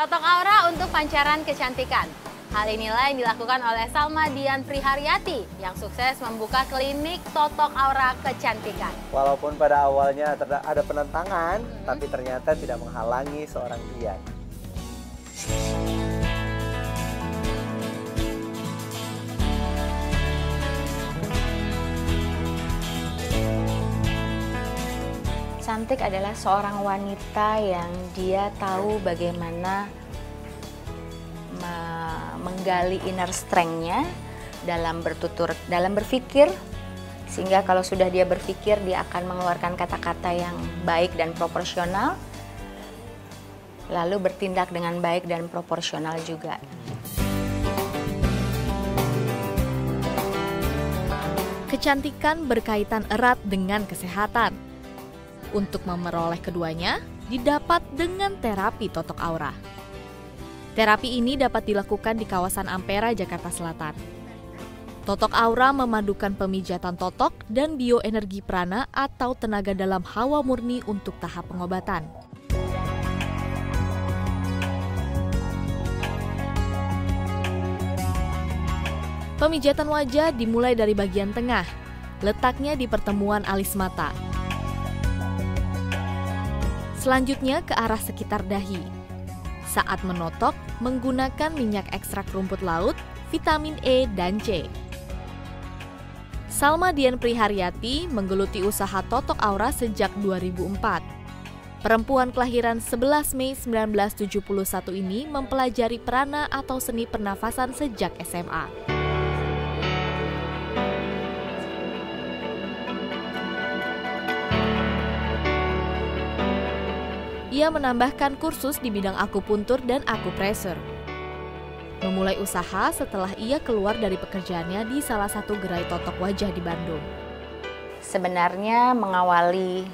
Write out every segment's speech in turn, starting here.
Totok aura untuk pancaran kecantikan. Hal inilah yang dilakukan oleh Salma Dian Priharyati yang sukses membuka klinik totok aura kecantikan. Walaupun pada awalnya ada penentangan, tapi ternyata tidak menghalangi seorang Dian. Cantik adalah seorang wanita yang dia tahu bagaimana menggali inner strength-nya dalam bertutur, dalam berpikir, sehingga kalau sudah dia berpikir dia akan mengeluarkan kata-kata yang baik dan proporsional, lalu bertindak dengan baik dan proporsional juga. Kecantikan berkaitan erat dengan kesehatan. Untuk memperoleh keduanya, didapat dengan terapi totok aura. Terapi ini dapat dilakukan di kawasan Ampera, Jakarta Selatan. Totok aura memadukan pemijatan totok dan bioenergi prana atau tenaga dalam hawa murni untuk tahap pengobatan. Pemijatan wajah dimulai dari bagian tengah, letaknya di pertemuan alis mata. Selanjutnya ke arah sekitar dahi. Saat menotok, menggunakan minyak ekstrak rumput laut, vitamin E dan C. Salma Dian Priharyati menggeluti usaha totok aura sejak 2004. Perempuan kelahiran 11 Mei 1971 ini mempelajari prana atau seni pernafasan sejak SMA. Ia menambahkan kursus di bidang akupuntur dan akupresur. Memulai usaha setelah ia keluar dari pekerjaannya di salah satu gerai totok wajah di Bandung. Sebenarnya mengawali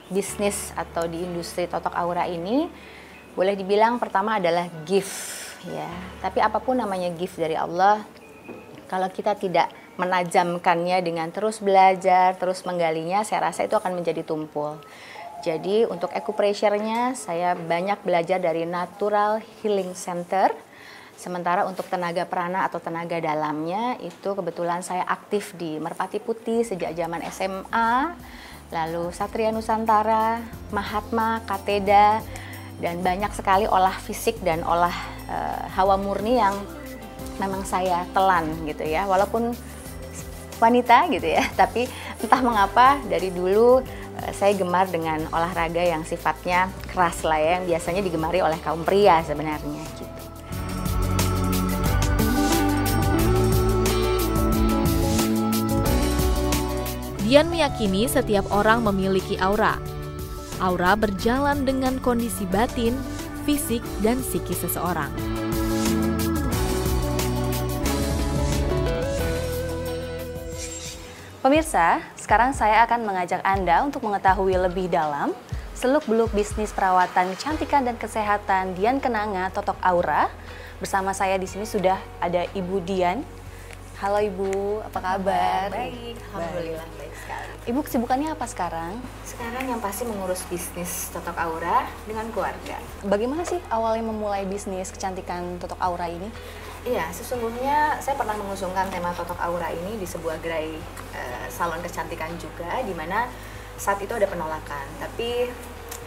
bisnis atau di industri totok aura ini, boleh dibilang pertama adalah gift, ya. Tapi apapun namanya gift dari Allah, kalau kita tidak menajamkannya dengan terus belajar, terus menggalinya, saya rasa itu akan menjadi tumpul. Jadi untuk acupressure-nya saya banyak belajar dari Natural Healing Center. Sementara untuk tenaga prana atau tenaga dalamnya itu kebetulan saya aktif di Merpati Putih sejak zaman SMA. Lalu Satria Nusantara, Mahatma, Kateda, dan banyak sekali olah fisik dan olah hawa murni yang memang saya telan gitu ya. Walaupun wanita gitu ya, tapi entah mengapa dari dulu saya gemar dengan olahraga yang sifatnya keras lah ya, yang biasanya digemari oleh kaum pria sebenarnya gitu. Dian meyakini setiap orang memiliki aura. Aura berjalan dengan kondisi batin, fisik, dan psikis seseorang. Pemirsa, sekarang saya akan mengajak Anda untuk mengetahui lebih dalam seluk-beluk bisnis perawatan kecantikan dan kesehatan Dian Kenanga Totok Aura. Bersama saya di sini sudah ada Ibu Dian. Halo Ibu, apa kabar? Baik, alhamdulillah baik sekali. Ibu kesibukannya apa sekarang? Sekarang yang pasti mengurus bisnis totok aura dengan keluarga. Bagaimana sih awalnya memulai bisnis kecantikan Totok Aura ini? Iya, sesungguhnya saya pernah mengusungkan tema totok aura ini di sebuah gerai salon kecantikan juga, di mana saat itu ada penolakan. Tapi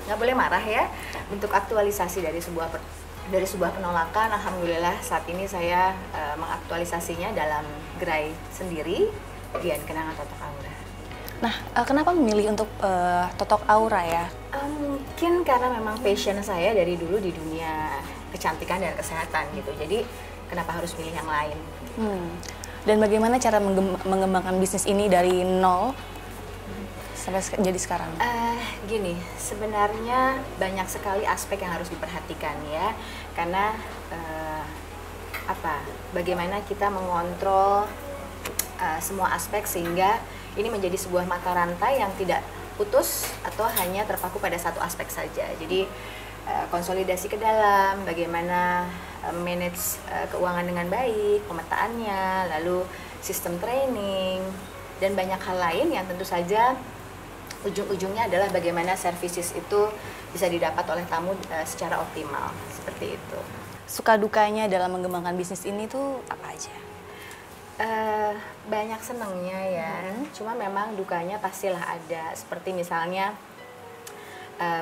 nggak boleh marah ya. Bentuk aktualisasi dari sebuah penolakan, alhamdulillah saat ini saya mengaktualisasinya dalam gerai sendiri, Dian Kenanga Totok Aura. Nah, kenapa memilih untuk Totok Aura ya? Mungkin karena memang passion saya dari dulu di dunia kecantikan dan kesehatan gitu. Jadi kenapa harus pilih yang lain? Dan bagaimana cara mengembangkan bisnis ini dari nol sampai jadi sekarang? Gini, sebenarnya banyak sekali aspek yang harus diperhatikan ya. Karena bagaimana kita mengontrol semua aspek sehingga ini menjadi sebuah mata rantai yang tidak putus atau hanya terpaku pada satu aspek saja. Jadi konsolidasi ke dalam, bagaimana manage keuangan dengan baik, pemetaannya, lalu sistem training, dan banyak hal lain yang tentu saja ujung-ujungnya adalah bagaimana services itu bisa didapat oleh tamu secara optimal, seperti itu. Suka dukanya dalam mengembangkan bisnis ini tuh apa aja? Banyak senangnya ya, cuma memang dukanya pastilah ada. Seperti misalnya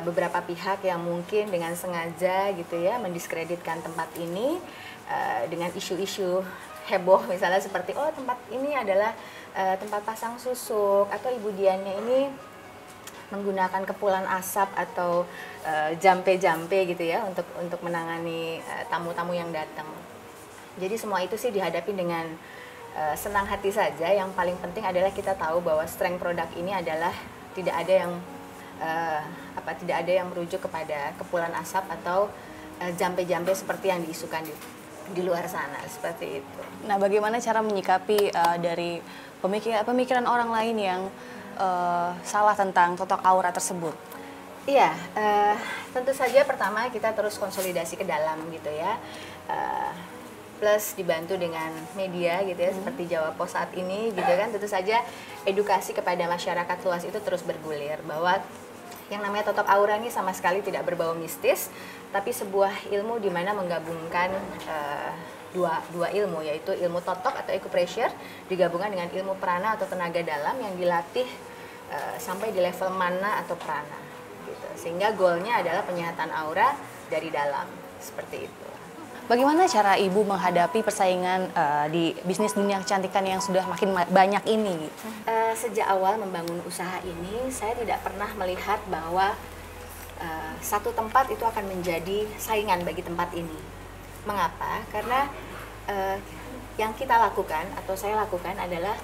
beberapa pihak yang mungkin dengan sengaja gitu ya mendiskreditkan tempat ini dengan isu-isu heboh, misalnya seperti oh tempat ini adalah tempat pasang susuk, atau Ibu Diannya ini menggunakan kepulan asap atau jampe-jampe gitu ya untuk menangani tamu-tamu yang datang. Jadi semua itu sih dihadapi dengan senang hati saja. Yang paling penting adalah kita tahu bahwa strength produk ini adalah tidak ada yang merujuk kepada kepulan asap atau jampe-jampe seperti yang diisukan di luar sana, seperti itu. Nah, bagaimana cara menyikapi dari pemikiran orang lain yang salah tentang totok aura tersebut? Iya, tentu saja pertama kita terus konsolidasi ke dalam gitu ya, plus dibantu dengan media gitu ya, seperti Jawa Pos saat ini gitu kan. Tentu saja edukasi kepada masyarakat luas itu terus bergulir bahwa yang namanya totok aura ini sama sekali tidak berbau mistis, tapi sebuah ilmu di mana menggabungkan dua ilmu, yaitu ilmu totok atau acupressure digabungkan dengan ilmu prana atau tenaga dalam yang dilatih sampai di level mana atau prana gitu. Sehingga goalnya adalah penyehatan aura dari dalam, seperti itu. Bagaimana cara Ibu menghadapi persaingan di bisnis dunia kecantikan yang sudah makin banyak ini? Sejak awal membangun usaha ini, saya tidak pernah melihat bahwa satu tempat itu akan menjadi saingan bagi tempat ini. Mengapa? Karena yang kita lakukan atau saya lakukan adalah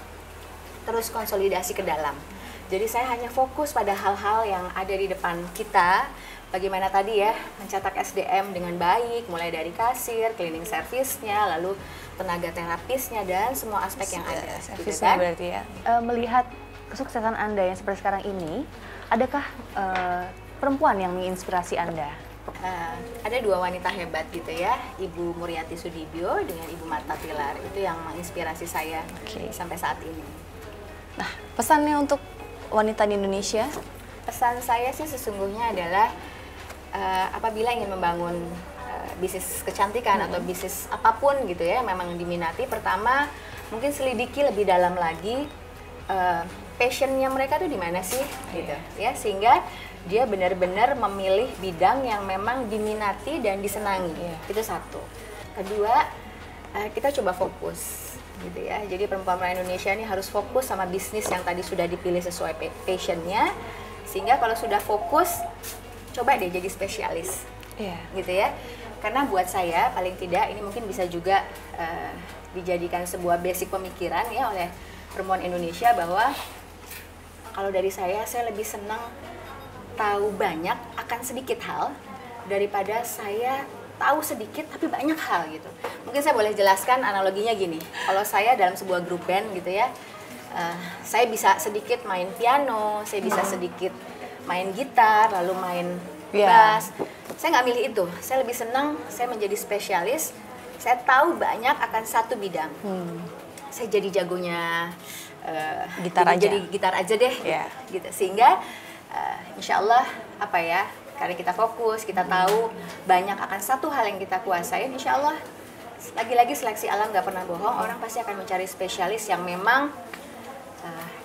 terus konsolidasi ke dalam. Jadi saya hanya fokus pada hal-hal yang ada di depan kita. Bagaimana tadi ya, mencetak SDM dengan baik, mulai dari kasir, cleaning service-nya, lalu tenaga terapisnya, dan semua aspek yang ada. Servisnya gitu kan? Berarti ya. Melihat kesuksesan Anda yang seperti sekarang ini, adakah perempuan yang menginspirasi Anda? Ada dua wanita hebat gitu ya, Ibu Muriati Sudibyo dengan Ibu Marta Tilar. Itu yang menginspirasi saya sampai saat ini. Nah, pesannya untuk wanita di Indonesia? Pesan saya sih sesungguhnya adalah apabila ingin membangun bisnis kecantikan atau bisnis apapun gitu ya, memang diminati, pertama mungkin selidiki lebih dalam lagi passionnya mereka tuh di mana sih gitu ya, sehingga dia benar-benar memilih bidang yang memang diminati dan disenangi. Itu satu. Kedua, kita coba fokus gitu ya. Jadi perempuan Indonesia ini harus fokus sama bisnis yang tadi sudah dipilih sesuai passionnya, sehingga kalau sudah fokus, coba deh jadi spesialis, gitu ya. Karena buat saya paling tidak ini mungkin bisa juga dijadikan sebuah basic pemikiran ya oleh perempuan Indonesia, bahwa kalau dari saya lebih senang tahu banyak akan sedikit hal daripada saya tahu sedikit tapi banyak hal gitu. Mungkin saya boleh jelaskan analoginya gini. Kalau saya dalam sebuah grup band gitu ya, saya bisa sedikit main piano, saya bisa sedikit main gitar, lalu main bass. Saya nggak milih itu. Saya lebih senang saya menjadi spesialis. Saya tahu banyak akan satu bidang. Saya jadi jagonya jadi gitar aja deh. Gitu. Sehingga insya Allah karena kita fokus, kita tahu banyak akan satu hal yang kita kuasain, insya Allah lagi-lagi seleksi alam nggak pernah bohong, orang pasti akan mencari spesialis yang memang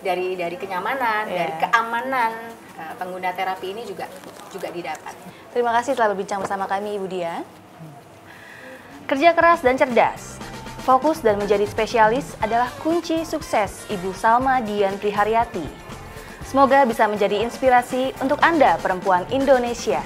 dari kenyamanan, dari keamanan pengguna terapi ini juga didapat. Terima kasih telah berbincang bersama kami, Ibu Dian. Kerja keras dan cerdas, fokus dan menjadi spesialis adalah kunci sukses Ibu Salma Dian Priharyati. Semoga bisa menjadi inspirasi untuk Anda, perempuan Indonesia.